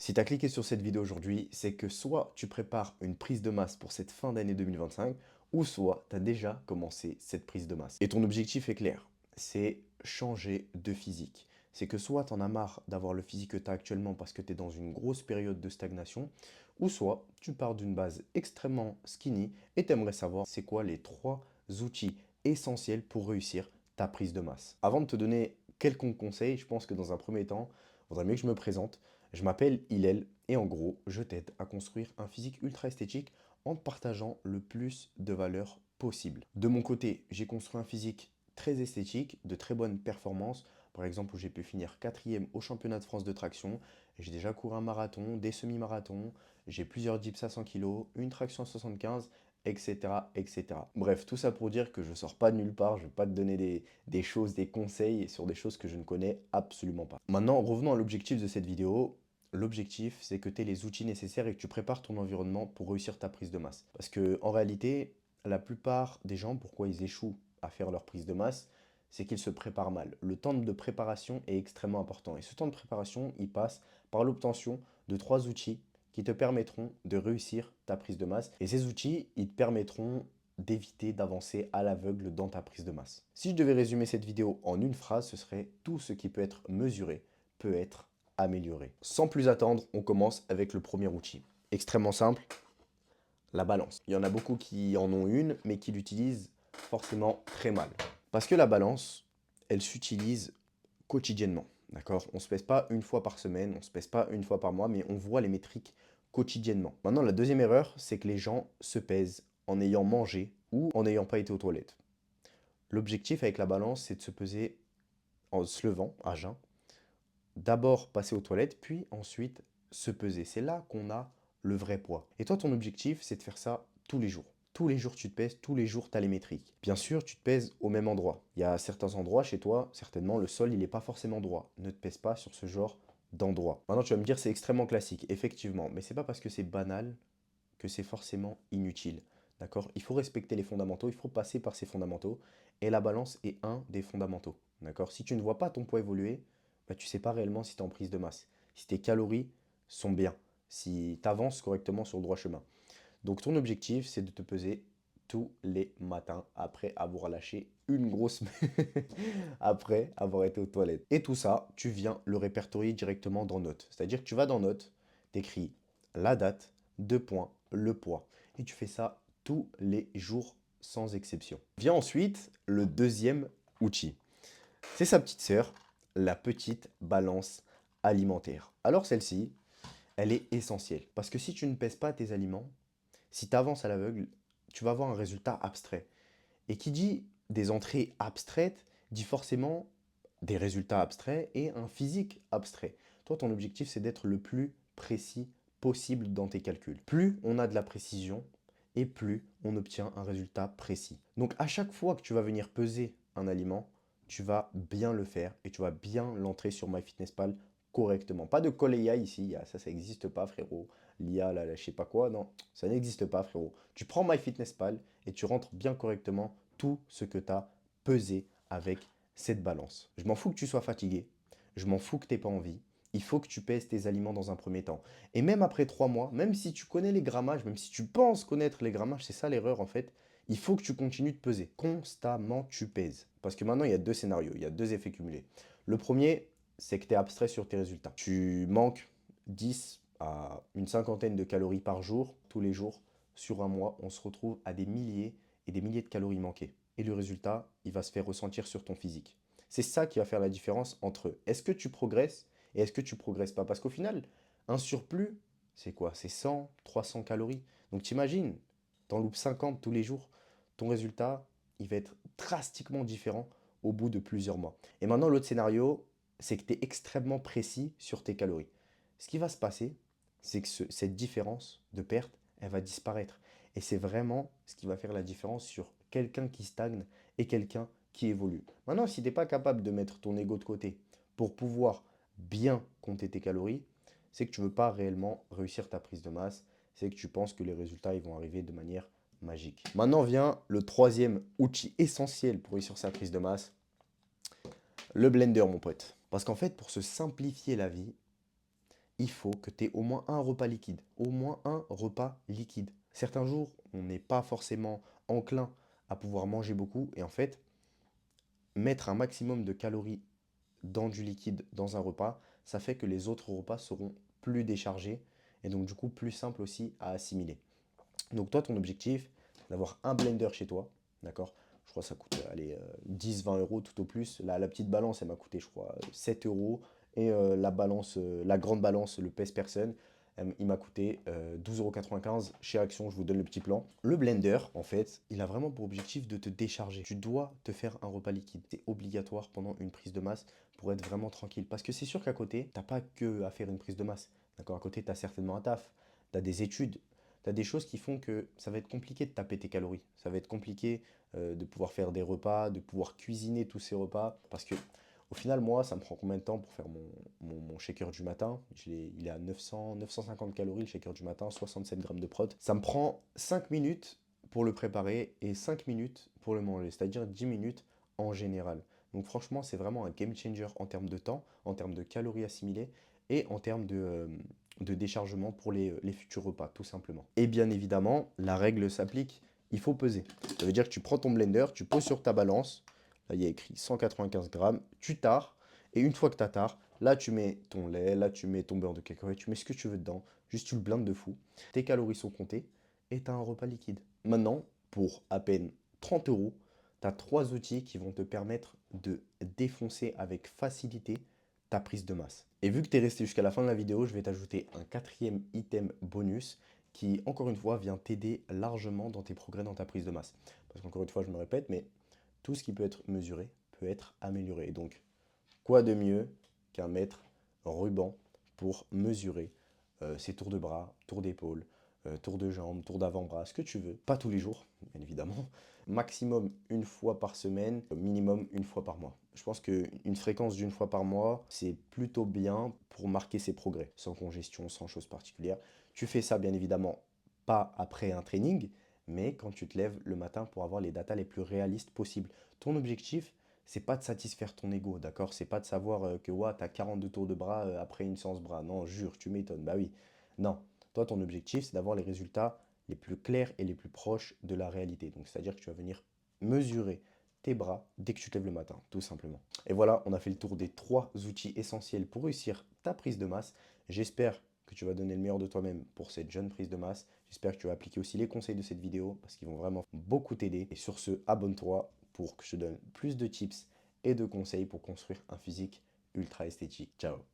Si tu as cliqué sur cette vidéo aujourd'hui, c'est que soit tu prépares une prise de masse pour cette fin d'année 2025, ou soit tu as déjà commencé cette prise de masse. Et ton objectif est clair, c'est changer de physique. C'est que soit tu en as marre d'avoir le physique que tu as actuellement parce que tu es dans une grosse période de stagnation, ou soit tu pars d'une base extrêmement skinny et tu aimerais savoir c'est quoi les trois outils essentiels pour réussir ta prise de masse. Avant de te donner quelconque conseil, je pense que dans un premier temps, il vaudrait mieux que je me présente. Je m'appelle Hillel et en gros, je t'aide à construire un physique ultra esthétique en te partageant le plus de valeur possible. De mon côté, j'ai construit un physique très esthétique, de très bonnes performances. Par exemple, où j'ai pu finir quatrième au championnat de France de traction. J'ai déjà couru un marathon, des semi-marathons. J'ai plusieurs dips à 100 kg, une traction à 75, etc., etc. Bref, tout ça pour dire que je ne sors pas de nulle part. Je ne vais pas te donner des choses, des conseils sur des choses que je ne connais absolument pas. Maintenant, revenons à l'objectif de cette vidéo. L'objectif, c'est que tu aies les outils nécessaires et que tu prépares ton environnement pour réussir ta prise de masse. Parce que en réalité, la plupart des gens, pourquoi ils échouent à faire leur prise de masse, c'est qu'ils se préparent mal. Le temps de préparation est extrêmement important. Et ce temps de préparation, il passe par l'obtention de trois outils qui te permettront de réussir ta prise de masse. Et ces outils, ils te permettront d'éviter d'avancer à l'aveugle dans ta prise de masse. Si je devais résumer cette vidéo en une phrase, ce serait tout ce qui peut être mesuré peut être amélioré. Sans plus attendre, on commence avec le premier outil. Extrêmement simple, la balance. Il y en a beaucoup qui en ont une, mais qui l'utilisent forcément très mal. Parce que la balance, elle s'utilise quotidiennement. D'accord? On ne se pèse pas une fois par semaine, on ne se pèse pas une fois par mois, mais on voit les métriques quotidiennement. Maintenant, la deuxième erreur, c'est que les gens se pèsent en ayant mangé ou en n'ayant pas été aux toilettes. L'objectif avec la balance, c'est de se peser en se levant à jeun, d'abord passer aux toilettes, puis ensuite se peser. C'est là qu'on a le vrai poids. Et toi, ton objectif, c'est de faire ça tous les jours. Tous les jours, tu te pèses, tous les jours, tu as les métriques. Bien sûr, tu te pèses au même endroit. Il y a certains endroits chez toi, certainement, le sol, il n'est pas forcément droit. Ne te pèse pas sur ce genre d'endroit. Maintenant, tu vas me dire, c'est extrêmement classique, effectivement. Mais c'est pas parce que c'est banal que c'est forcément inutile. D'accord? Il faut respecter les fondamentaux, il faut passer par ces fondamentaux. Et la balance est un des fondamentaux. D'accord? Si tu ne vois pas ton poids évoluer, bah, tu ne sais pas réellement si tu es en prise de masse, si tes calories sont bien, si tu avances correctement sur le droit chemin. Donc ton objectif, c'est de te peser tous les matins après avoir lâché une grosse après avoir été aux toilettes. Et tout ça, tu viens le répertorier directement dans Notes. C'est-à-dire que tu vas dans Notes, tu écris la date, deux points, le poids. Et tu fais ça tous les jours sans exception. Vient ensuite le deuxième outil. C'est sa petite sœur, la petite balance alimentaire. Alors celle-ci, elle est essentielle. Parce que si tu ne pèses pas tes aliments, si tu avances à l'aveugle, tu vas avoir un résultat abstrait. Et qui dit des entrées abstraites, dit forcément des résultats abstraits et un physique abstrait. Toi, ton objectif, c'est d'être le plus précis possible dans tes calculs. Plus on a de la précision, et plus on obtient un résultat précis. Donc à chaque fois que tu vas venir peser un aliment, tu vas bien le faire et tu vas bien l'entrer sur MyFitnessPal correctement. Pas de call AI ici, ça n'existe pas frérot. L'IA, là, je sais pas quoi, non, ça n'existe pas frérot. Tu prends MyFitnessPal et tu rentres bien correctement tout ce que tu as pesé avec cette balance. Je m'en fous que tu sois fatigué, je m'en fous que tu n'aies pas envie. Il faut que tu pèses tes aliments dans un premier temps. Et même après 3 mois, même si tu connais les grammages, même si tu penses connaître les grammages, c'est ça l'erreur en fait, il faut que tu continues de peser. Constamment, tu pèses. Parce que maintenant, il y a deux scénarios, il y a deux effets cumulés. Le premier, c'est que tu es abstrait sur tes résultats. Tu manques 10 à une cinquantaine de calories par jour, tous les jours. Sur un mois, on se retrouve à des milliers et des milliers de calories manquées. Et le résultat, il va se faire ressentir sur ton physique. C'est ça qui va faire la différence entre est-ce que tu progresses et est-ce que tu progresses pas. Parce qu'au final, un surplus, c'est quoi? C'est 100, 300 calories. Donc t'imagines, t'en loupes 50 tous les jours, ton résultat, il va être drastiquement différent au bout de plusieurs mois. Et maintenant, l'autre scénario, c'est que tu es extrêmement précis sur tes calories. Ce qui va se passer, c'est que cette différence de perte, elle va disparaître. Et c'est vraiment ce qui va faire la différence sur quelqu'un qui stagne et quelqu'un qui évolue. Maintenant, si tu n'es pas capable de mettre ton ego de côté pour pouvoir bien compter tes calories, c'est que tu ne veux pas réellement réussir ta prise de masse, c'est que tu penses que les résultats ils vont arriver de manière magique. Maintenant vient le troisième outil essentiel pour réussir sa prise de masse, le blender mon pote. Parce qu'en fait, pour se simplifier la vie, il faut que tu aies au moins un repas liquide. Au moins un repas liquide. Certains jours, on n'est pas forcément enclin à pouvoir manger beaucoup. Et en fait, mettre un maximum de calories dans du liquide dans un repas, ça fait que les autres repas seront plus déchargés et donc du coup plus simple aussi à assimiler. Donc toi, ton objectif, d'avoir un blender chez toi, d'accord? Je crois que ça coûte allez, 10-20 euros tout au plus. La petite balance, elle m'a coûté, je crois, 7 euros. Et la balance, la grande balance, le pèse-personne, il m'a coûté 12,95 € chez Action. Je vous donne le petit plan. Le blender, en fait, il a vraiment pour objectif de te décharger. Tu dois te faire un repas liquide. C'est obligatoire pendant une prise de masse pour être vraiment tranquille. Parce que c'est sûr qu'à côté, t'as pas que à faire une prise de masse. D'accord? À côté, tu as certainement un taf, tu as des études, tu as des choses qui font que ça va être compliqué de taper tes calories. Ça va être compliqué de pouvoir faire des repas, de pouvoir cuisiner tous ces repas. Parce que au final, moi, ça me prend combien de temps pour faire mon shaker du matin? Il est à 950 calories le shaker du matin, 67 grammes de prot. Ça me prend 5 minutes pour le préparer et 5 minutes pour le manger, c'est-à-dire 10 minutes en général. Donc franchement, c'est vraiment un game changer en termes de temps, en termes de calories assimilées et en termes de déchargement pour les futurs repas, tout simplement. Et bien évidemment, la règle s'applique, il faut peser. Ça veut dire que tu prends ton blender, tu poses sur ta balance, là il y a écrit 195 grammes, tu tares, et une fois que tu tares, là tu mets ton lait, là tu mets ton beurre de cacahuète, tu mets ce que tu veux dedans, juste tu le blindes de fou, tes calories sont comptées, et tu as un repas liquide. Maintenant, pour à peine 30 euros, tu as 3 outils qui vont te permettre de défoncer avec facilité ta prise de masse. Et vu que tu es resté jusqu'à la fin de la vidéo, je vais t'ajouter un quatrième item bonus qui, encore une fois, vient t'aider largement dans tes progrès dans ta prise de masse. Parce qu'encore une fois, je me répète, mais tout ce qui peut être mesuré peut être amélioré. Donc, quoi de mieux qu'un mètre ruban pour mesurer ses tours de bras, tours d'épaule, tours de jambes, tours d'avant-bras, ce que tu veux. Pas tous les jours, bien évidemment. Maximum une fois par semaine, minimum une fois par mois. Je pense qu'une fréquence d'une fois par mois, c'est plutôt bien pour marquer ses progrès, sans congestion, sans chose particulière. Tu fais ça, bien évidemment, pas après un training, mais quand tu te lèves le matin pour avoir les datas les plus réalistes possibles. Ton objectif, c'est pas de satisfaire ton ego, d'accord? C'est pas de savoir que ouais, tu as 42 tours de bras après une séance bras. Non, jure, tu m'étonnes. Bah oui. Non. Toi, ton objectif, c'est d'avoir les résultats les plus clairs et les plus proches de la réalité. Donc, c'est-à-dire que tu vas venir mesurer tes bras dès que tu te lèves le matin, tout simplement. Et voilà, on a fait le tour des 3 outils essentiels pour réussir ta prise de masse. J'espère que tu vas donner le meilleur de toi-même pour cette jeune prise de masse. J'espère que tu vas appliquer aussi les conseils de cette vidéo parce qu'ils vont vraiment beaucoup t'aider. Et sur ce, abonne-toi pour que je te donne plus de tips et de conseils pour construire un physique ultra esthétique. Ciao!